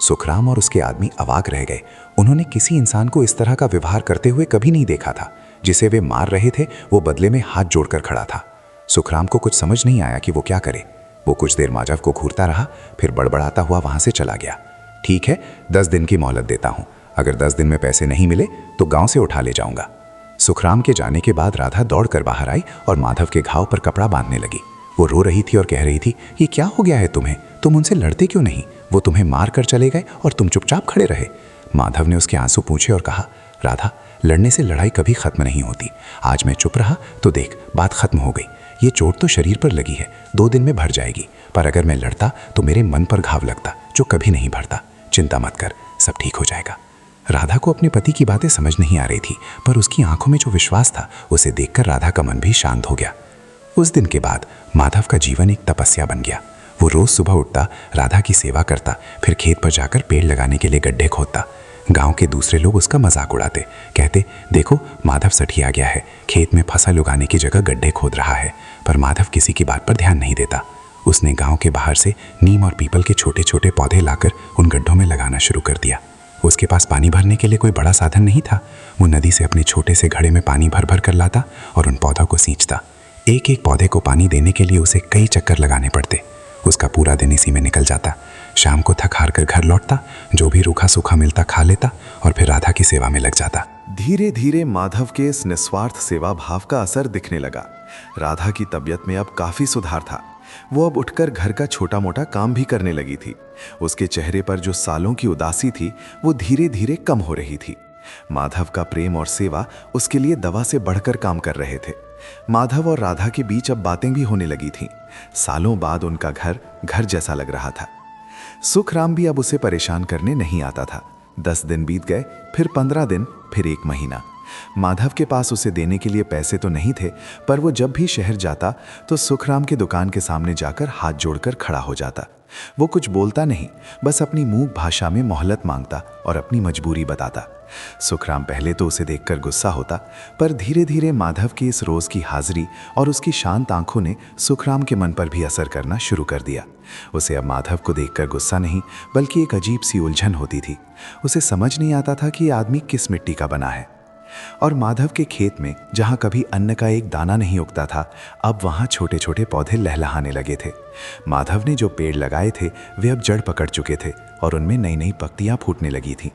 सुखराम और उसके आदमी अवाक रह गए। उन्होंने किसी इंसान को इस तरह का व्यवहार करते हुए कभी नहीं देखा था। जिसे वे मार रहे थे वो बदले में हाथ जोड़कर खड़ा था। सुखराम को कुछ समझ नहीं आया कि वो क्या करे। वो कुछ देर माधव को घूरता रहा, फिर बड़बड़ाता हुआ वहां से चला गया। ठीक है, 10 दिन की मोहलत देता हूं। अगर 10 दिन में पैसे नहीं मिले तो गांव से उठा ले जाऊंगा। सुखराम के जाने के बाद राधा दौड़कर बाहर आई और माधव के घाव पर कपड़ा बांधने लगी। वो रो रही थी और कह रही थी, ये क्या हो गया है तुम्हें? तुम उनसे लड़ते क्यों नहीं? वो तुम्हें मार कर चले गए और तुम चुपचाप खड़े रहे। माधव ने उसके आंसू पूंछे और कहा, राधा लड़ने से लड़ाई कभी खत्म नहीं होती। आज मैं चुप रहा तो देख बात खत्म हो गई। ये चोट तो शरीर पर लगी है, 2 दिन में भर जाएगी, पर अगर मैं लड़ता तो मेरे मन पर घाव लगता जो कभी नहीं भरता। चिंता मत कर, सब ठीक हो जाएगा। राधा को अपने पति की बातें समझ नहीं आ रही थी, पर उसकी आंखों में जो विश्वास था उसे देखकर राधा का मन भी शांत हो गया। उस दिन के बाद माधव का जीवन एक तपस्या बन गया। वो रोज सुबह उठता, राधा की सेवा करता, फिर खेत पर जाकर पेड़ लगाने के लिए गड्ढे खोदता। गांव के दूसरे लोग उसका मजाक उड़ाते, कहते, देखो माधव सठिया गया है, खेत में फसल उगाने की जगह गड्ढे खोद रहा है। पर माधव किसी की बात पर ध्यान नहीं देता। उसने गांव के बाहर से नीम और पीपल के छोटे छोटे पौधे लाकर उन गड्ढों में लगाना शुरू कर दिया। उसके पास पानी भरने के लिए कोई बड़ा साधन नहीं था। वो नदी से अपने छोटे से घड़े में पानी भर भर कर लाता और उन पौधों को सींचता। एक एक पौधे को पानी देने के लिए उसे कई चक्कर लगाने पड़ते। उसका पूरा दिन इसी में निकल जाता। शाम को थक हार कर घर लौटता, जो भी रूखा सूखा मिलता खा लेता और फिर राधा की सेवा में लग जाता। धीरे धीरे माधव के इस निस्वार्थ सेवा भाव का असर दिखने लगा। राधा की तबीयत में अब काफी सुधार था। वो अब उठकर घर का छोटा मोटा काम भी करने लगी थी। उसके चेहरे पर जो सालों की उदासी थी वो धीरे धीरे कम हो रही थी। माधव का प्रेम और सेवा उसके लिए दवा से बढ़कर काम कर रहे थे। माधव और राधा के बीच अब बातें भी होने लगी थीं। सालों बाद उनका घर घर जैसा लग रहा था। सुखराम भी अब उसे परेशान करने नहीं आता था। 10 दिन बीत गए, फिर 15 दिन, फिर 1 महीना। माधव के पास उसे देने के लिए पैसे तो नहीं थे, पर वो जब भी शहर जाता तो सुखराम की दुकान के सामने जाकर हाथ जोड़कर खड़ा हो जाता। वो कुछ बोलता नहीं, बस अपनी मूक भाषा में मोहलत मांगता और अपनी मजबूरी बताता। सुखराम पहले तो उसे देखकर गुस्सा होता, पर धीरे धीरे माधव की इस रोज की हाजिरी और उसकी शांत आंखों ने सुखराम के मन पर भी असर करना शुरू कर दिया। उसे अब माधव को देखकर गुस्सा नहीं, बल्कि एक अजीब सी उलझन होती थी। उसे समझ नहीं आता था कि ये आदमी किस मिट्टी का बना है। और माधव के खेत में जहाँ कभी अन्न का एक दाना नहीं उगता था, अब वहाँ छोटे छोटे पौधे लहलहाने लगे थे। माधव ने जो पेड़ लगाए थे वे अब जड़ पकड़ चुके थे और उनमें नई नई पत्तियाँ फूटने लगी थीं।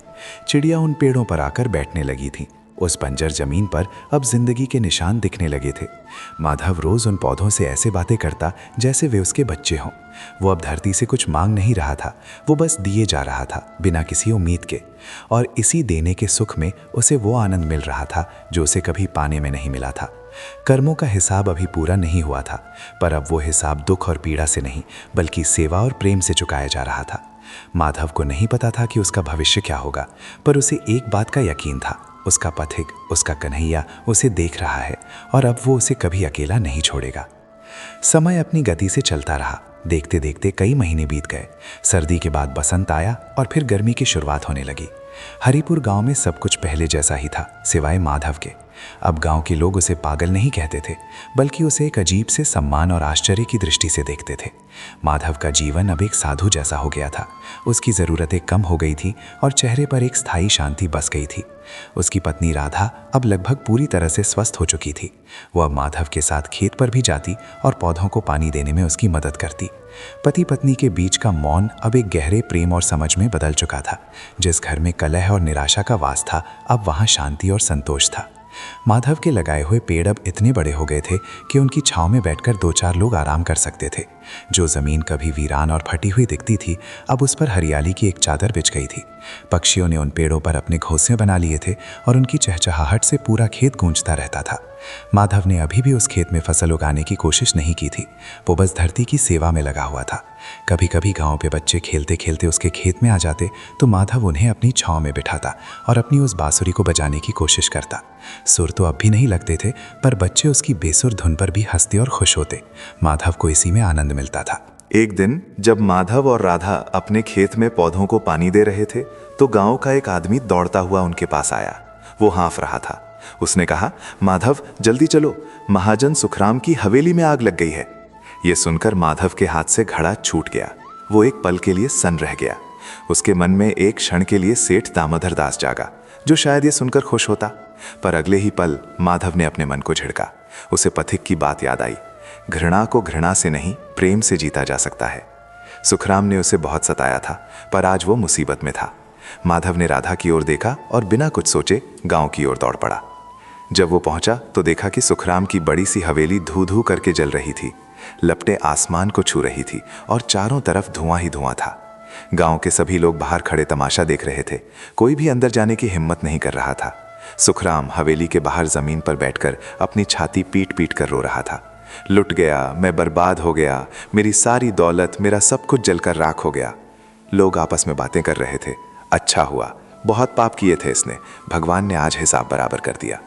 चिड़िया उन पेड़ों पर आकर बैठने लगी थीं। उस बंजर जमीन पर अब जिंदगी के निशान दिखने लगे थे। माधव रोज उन पौधों से ऐसे बातें करता जैसे वे उसके बच्चे हों। वो अब धरती से कुछ मांग नहीं रहा था, वो बस दिए जा रहा था बिना किसी उम्मीद के। और इसी देने के सुख में उसे वो आनंद मिल रहा था जो उसे कभी पाने में नहीं मिला था। कर्मों का हिसाब अभी पूरा नहीं हुआ था, पर अब वो हिसाब दुख और पीड़ा से नहीं, बल्कि सेवा और प्रेम से चुकाया जा रहा था। माधव को नहीं पता था कि उसका भविष्य क्या होगा, पर उसे एक बात का यकीन था, उसका पथिक, उसका कन्हैया उसे देख रहा है और अब वो उसे कभी अकेला नहीं छोड़ेगा। समय अपनी गति से चलता रहा। देखते देखते कई महीने बीत गए। सर्दी के बाद बसंत आया और फिर गर्मी की शुरुआत होने लगी। हरिपुर गांव में सब कुछ पहले जैसा ही था, सिवाय माधव के। अब गांव के लोग उसे पागल नहीं कहते थे, बल्कि उसे एक अजीब से सम्मान और आश्चर्य की दृष्टि से देखते थे। माधव का जीवन अब एक साधु जैसा हो गया था। उसकी ज़रूरतें कम हो गई थी और चेहरे पर एक स्थायी शांति बस गई थी। उसकी पत्नी राधा अब लगभग पूरी तरह से स्वस्थ हो चुकी थी। वो अब माधव के साथ खेत पर भी जाती और पौधों को पानी देने में उसकी मदद करती। पति पत्नी के बीच का मौन अब एक गहरे प्रेम और समझ में बदल चुका था। जिस घर में कलह और निराशा का वास था, अब वहाँ शांति और संतोष था। माधव के लगाए हुए पेड़ अब इतने बड़े हो गए थे कि उनकी छांव में बैठकर 2-4 लोग आराम कर सकते थे। जो जमीन कभी वीरान और फटी हुई दिखती थी, अब उस पर हरियाली की एक चादर बिछ गई थी। पक्षियों ने उन पेड़ों पर अपने घोंसले बना लिए थे और उनकी चहचहाहट से पूरा खेत गूंजता रहता था। माधव ने अभी भी उस खेत में फसल उगाने की कोशिश नहीं की थी। वो बस धरती की सेवा में लगा हुआ था। कभी कभी गांव के बच्चे खेलते खेलते उसके खेत में आ जाते तो माधव उन्हें अपनी छांव में बिठाता और अपनी उस बांसुरी को बजाने की कोशिश करता। सुर तो अब भी नहीं लगते थे, पर बच्चे उसकी बेसुर धुन पर भी हंसते और खुश होते। माधव को इसी में आनंद मिलता था। एक दिन जब माधव और राधा अपने खेत में पौधों को पानी दे रहे थे, तो गांव का एक आदमी दौड़ता हुआ उनके पास आया। वो हाँफ रहा था। उसने कहा, माधव जल्दी चलो, महाजन सुखराम की हवेली में आग लग गई है। ये सुनकर माधव के हाथ से घड़ा छूट गया। वो एक पल के लिए सन्न रह गया। उसके मन में एक क्षण के लिए सेठ दामोदर दास जागा, जो शायद ये सुनकर खुश होता, पर अगले ही पल माधव ने अपने मन को झिड़का। उसे पथिक की बात याद आई, घृणा को घृणा से नहीं, प्रेम से जीता जा सकता है। सुखराम ने उसे बहुत सताया था, पर आज वो मुसीबत में था। माधव ने राधा की ओर देखा और बिना कुछ सोचे गांव की ओर दौड़ पड़ा। जब वो पहुंचा तो देखा कि सुखराम की बड़ी सी हवेली धू धू करके जल रही थी। लपटें आसमान को छू रही थी और चारों तरफ धुआं ही धुआं था। गांव के सभी लोग बाहर खड़े तमाशा देख रहे थे। कोई भी अंदर जाने की हिम्मत नहीं कर रहा था। सुखराम हवेली के बाहर जमीन पर बैठकर अपनी छाती पीट पीट कर रो रहा था। लुट गया, मैं बर्बाद हो गया, मेरी सारी दौलत, मेरा सब कुछ जलकर राख हो गया। लोग आपस में बातें कर रहे थे। अच्छा हुआ, बहुत पाप किए थे इसने, भगवान ने आज हिसाब बराबर कर दिया।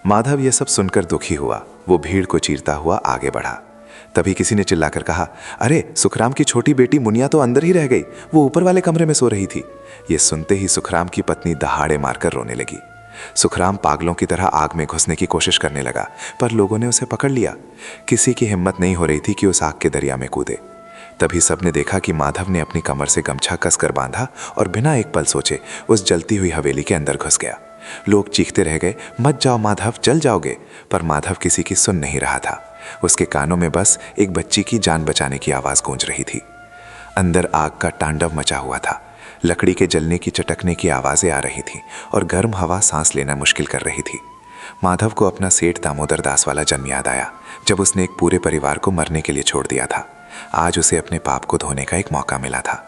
माधव ये सब सुनकर दुखी हुआ। वो भीड़ को चीरता हुआ आगे बढ़ा। तभी किसी ने चिल्लाकर कहा, अरे सुखराम की छोटी बेटी मुनिया तो अंदर ही रह गई, वो ऊपर वाले कमरे में सो रही थी। ये सुनते ही सुखराम की पत्नी दहाड़े मारकर रोने लगी। सुखराम पागलों की तरह आग में घुसने की कोशिश करने लगा, पर लोगों ने उसे पकड़ लिया। किसी की हिम्मत नहीं हो रही थी कि उस आग के दरिया में कूदे। तभी सबने देखा कि माधव ने अपनी कमर से गमछा कसकर बांधा और बिना एक पल सोचे उस जलती हुई हवेली के अंदर घुस गया। लोग चीखते रह गए, मत जाओ माधव, जल जाओगे। पर माधव किसी की सुन नहीं रहा था। उसके कानों में बस एक बच्ची की जान बचाने की आवाज गूंज रही थी। अंदर आग का तांडव मचा हुआ था। लकड़ी के जलने की चटकने की आवाजें आ रही थीं और गर्म हवा सांस लेना मुश्किल कर रही थी। माधव को अपना सेठ दामोदर दास वाला जन्म याद आया, जब उसने एक पूरे परिवार को मरने के लिए छोड़ दिया था। आज उसे अपने पाप को धोने का एक मौका मिला था।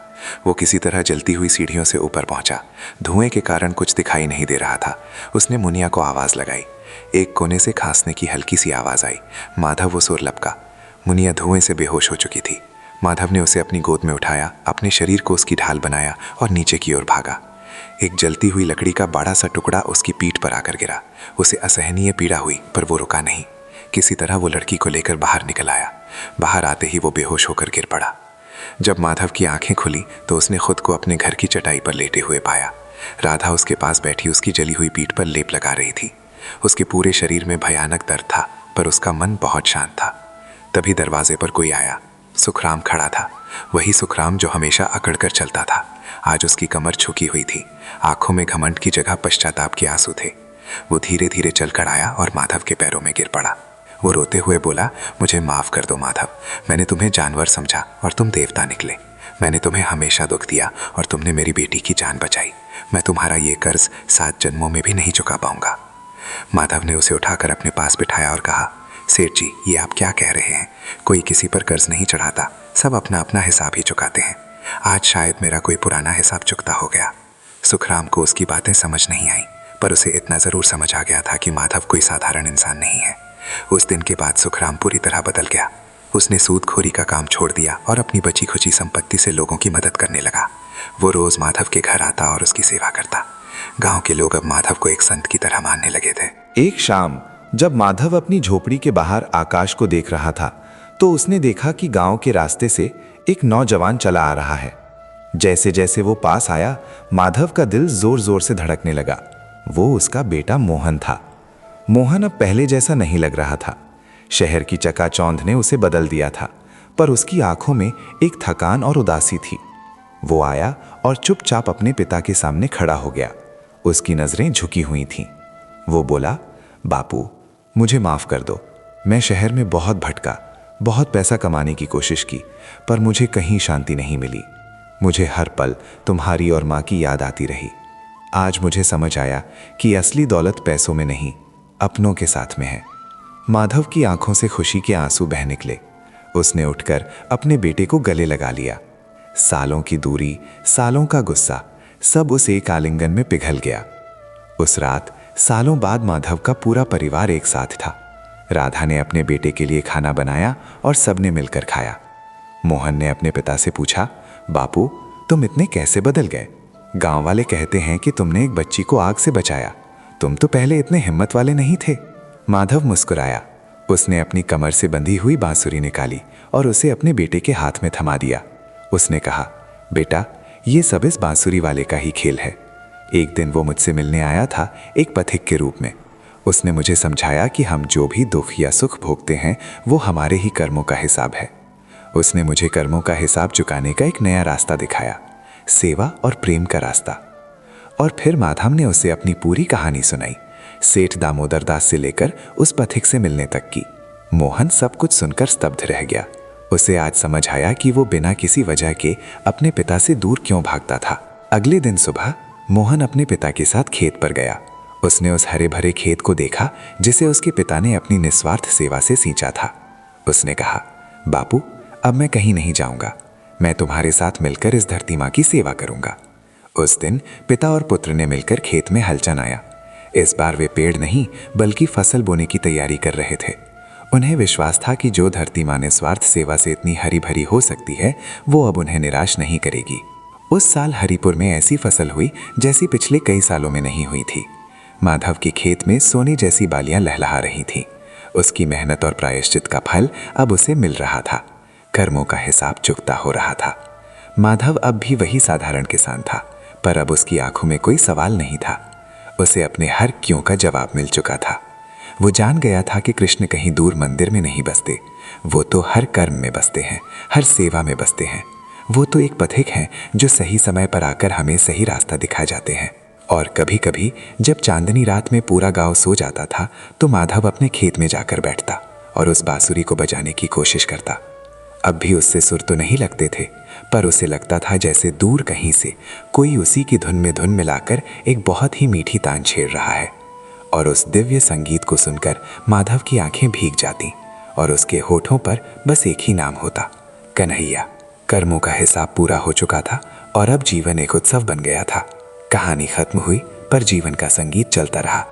वो किसी तरह जलती हुई सीढ़ियों से ऊपर पहुंचा। धुएं के कारण कुछ दिखाई नहीं दे रहा था। उसने मुनिया को आवाज लगाई। एक कोने से खांसने की हल्की सी आवाज आई। माधव वो सुर लपका। मुनिया धुएं से बेहोश हो चुकी थी। माधव ने उसे अपनी गोद में उठाया, अपने शरीर को उसकी ढाल बनाया और नीचे की ओर भागा। एक जलती हुई लकड़ी का बड़ा सा टुकड़ा उसकी पीठ पर आकर गिरा। उसे असहनीय पीड़ा हुई, पर वो रुका नहीं। किसी तरह वो लड़की को लेकर बाहर निकल आया। बाहर आते ही वो बेहोश होकर गिर पड़ा। जब माधव की आंखें खुली तो उसने खुद को अपने घर की चटाई पर लेटे हुए पाया। राधा उसके पास बैठी उसकी जली हुई पीठ पर लेप लगा रही थी। उसके पूरे शरीर में भयानक दर्द था, पर उसका मन बहुत शांत था। तभी दरवाजे पर कोई आया। सुखराम खड़ा था, वही सुखराम जो हमेशा अकड़ कर चलता था। आज उसकी कमर झुकी हुई थी, आंखों में घमंड की जगह पश्चाताप के आंसू थे। वो धीरे धीरे चलकर आया और माधव के पैरों में गिर पड़ा। वो रोते हुए बोला, मुझे माफ़ कर दो माधव, मैंने तुम्हें जानवर समझा और तुम देवता निकले। मैंने तुम्हें हमेशा दुख दिया और तुमने मेरी बेटी की जान बचाई। मैं तुम्हारा ये कर्ज 7 जन्मों में भी नहीं चुका पाऊंगा। माधव ने उसे उठाकर अपने पास बिठाया और कहा, सेठ जी, ये आप क्या कह रहे हैं? कोई किसी पर कर्ज नहीं चढ़ाता, सब अपना अपना हिसाब ही चुकाते हैं। आज शायद मेरा कोई पुराना हिसाब चुकता हो गया। सुखराम को उसकी बातें समझ नहीं आई, पर उसे इतना ज़रूर समझ आ गया था कि माधव कोई साधारण इंसान नहीं है। उस दिन के बाद सुखराम पूरी तरह बदल गया। उसने सूदखोरी का काम छोड़ दिया और अपनी बची खुची संपत्ति से लोगों की मदद करने लगा। वो रोज़ माधव के घर आता और उसकी सेवा करता। गांव के लोग अब माधव को एक संत की तरह मानने लगे थे। एक शाम जब माधव अपनी झोपड़ी के बाहर आकाश को देख रहा था, तो उसने देखा कि गांव के रास्ते से एक नौजवान चला आ रहा है। जैसे जैसे वो पास आया, माधव का दिल जोर जोर से धड़कने लगा। वो उसका बेटा मोहन था। मोहन अब पहले जैसा नहीं लग रहा था। शहर की चकाचौंध ने उसे बदल दिया था, पर उसकी आंखों में एक थकान और उदासी थी। वो आया और चुपचाप अपने पिता के सामने खड़ा हो गया। उसकी नज़रें झुकी हुई थीं। वो बोला, बापू, मुझे माफ़ कर दो। मैं शहर में बहुत भटका, बहुत पैसा कमाने की कोशिश की, पर मुझे कहीं शांति नहीं मिली। मुझे हर पल तुम्हारी और माँ की याद आती रही। आज मुझे समझ आया कि असली दौलत पैसों में नहीं, अपनों के साथ में है। माधव की आंखों से खुशी के आंसू बह निकले। उसने उठकर अपने बेटे को गले लगा लिया। सालों की दूरी, सालों का गुस्सा, सब उस एक आलिंगन में पिघल गया। उस रात सालों बाद माधव का पूरा परिवार एक साथ था। राधा ने अपने बेटे के लिए खाना बनाया और सबने मिलकर खाया। मोहन ने अपने पिता से पूछा, बापू, तुम इतने कैसे बदल गए? गांव वाले कहते हैं कि तुमने एक बच्ची को आग से बचाया। तुम तो पहले इतने हिम्मत वाले नहीं थे। माधव मुस्कुराया। उसने अपनी कमर से बंधी हुई बांसुरी निकाली और उसे अपने बेटे के हाथ में थमा दिया। उसने कहा, बेटा, ये सब इस बांसुरी वाले का ही खेल है। एक दिन वो मुझसे मिलने आया था, एक पथिक के रूप में। उसने मुझे समझाया कि हम जो भी दुख या सुख भोगते हैं, वो हमारे ही कर्मों का हिसाब है। उसने मुझे कर्मों का हिसाब चुकाने का एक नया रास्ता दिखाया, सेवा और प्रेम का रास्ता। और फिर माधव ने उसे अपनी पूरी कहानी सुनाई, सेठ दामोदर दास से लेकर उस पथिक से मिलने तक की। मोहन सब कुछ सुनकर स्तब्ध रह गया। उसे आज समझ आया कि वो बिना किसी वजह के अपने पिता से दूर क्यों भागता था। अगले दिन सुबह मोहन अपने पिता के साथ खेत पर गया। उसने उस हरे भरे खेत को देखा जिसे उसके पिता ने अपनी निस्वार्थ सेवा से सींचा था। उसने कहा, बापू, अब मैं कहीं नहीं जाऊंगा। मैं तुम्हारे साथ मिलकर इस धरती माँ की सेवा करूंगा। उस दिन पिता और पुत्र ने मिलकर खेत में हल चलाया। इस बार वे पेड़ नहीं बल्कि फसल बोने की तैयारी कर रहे थे। उन्हें विश्वास था कि जो धरती माँ निस्वार्थ सेवा से इतनी हरी भरी हो सकती है, वो अब उन्हें निराश नहीं करेगी। उस साल हरिपुर में ऐसी फसल हुई जैसी पिछले कई सालों में नहीं हुई थी। माधव के खेत में सोने जैसी बालियां लहलहा रही थीं। उसकी मेहनत और प्रायश्चित का फल अब उसे मिल रहा था। कर्मों का हिसाब चुकता हो रहा था। माधव अब भी वही साधारण किसान था, पर अब उसकी आंखों में कोई सवाल नहीं था। उसे अपने हर क्यों का जवाब मिल चुका था। वो जान गया था कि कृष्ण कहीं दूर मंदिर में नहीं बसते, वो तो हर कर्म में बसते हैं, हर सेवा में बसते हैं। वो तो एक पथिक हैं जो सही समय पर आकर हमें सही रास्ता दिखा जाते हैं। और कभी कभी जब चांदनी रात में पूरा गांव सो जाता था, तो माधव अपने खेत में जाकर बैठता और उस बांसुरी को बजाने की कोशिश करता। अब भी उससे सुर तो नहीं लगते थे, पर उसे लगता था जैसे दूर कहीं से कोई उसी की धुन में धुन मिलाकर एक बहुत ही मीठी तान छेड़ रहा है। और उस दिव्य संगीत को सुनकर माधव की आंखें भीग जाती और उसके होठों पर बस एक ही नाम होता, कन्हैया। कर्मों का हिसाब पूरा हो चुका था और अब जीवन एक उत्सव बन गया था। कहानी खत्म हुई, पर जीवन का संगीत चलता रहा।